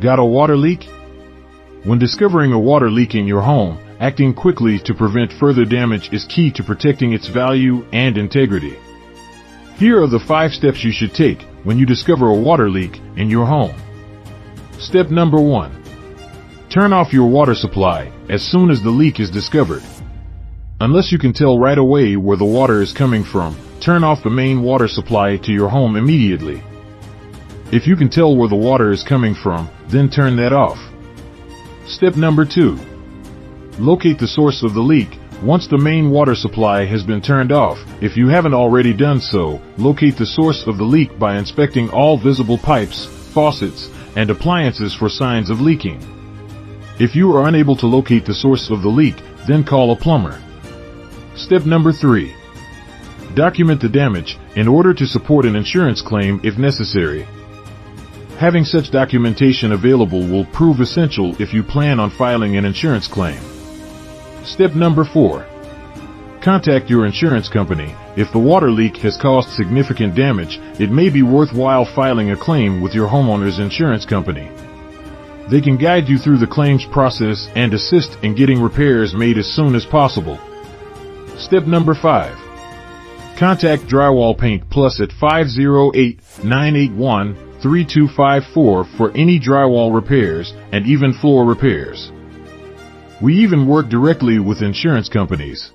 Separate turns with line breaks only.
Got a water leak? When discovering a water leak in your home, acting quickly to prevent further damage is key to protecting its value and integrity. Here are the 5 steps you should take when you discover a water leak in your home. Step number 1. Turn off your water supply as soon as the leak is discovered. Unless you can tell right away where the water is coming from, turn off the main water supply to your home immediately. If you can tell where the water is coming from, then turn that off. Step number 2. Locate the source of the leak. Once the main water supply has been turned off, if you haven't already done so, locate the source of the leak by inspecting all visible pipes, faucets, and appliances for signs of leaking. If you are unable to locate the source of the leak, then call a plumber. Step number 3. Document the damage in order to support an insurance claim if necessary. Having such documentation available will prove essential if you plan on filing an insurance claim. Step number 4. Contact your insurance company. If the water leak has caused significant damage, it may be worthwhile filing a claim with your homeowner's insurance company. They can guide you through the claims process and assist in getting repairs made as soon as possible. Step number 5. Contact Drywall Paint Plus at 508-981-3254 for any drywall repairs and even floor repairs. We even work directly with insurance companies.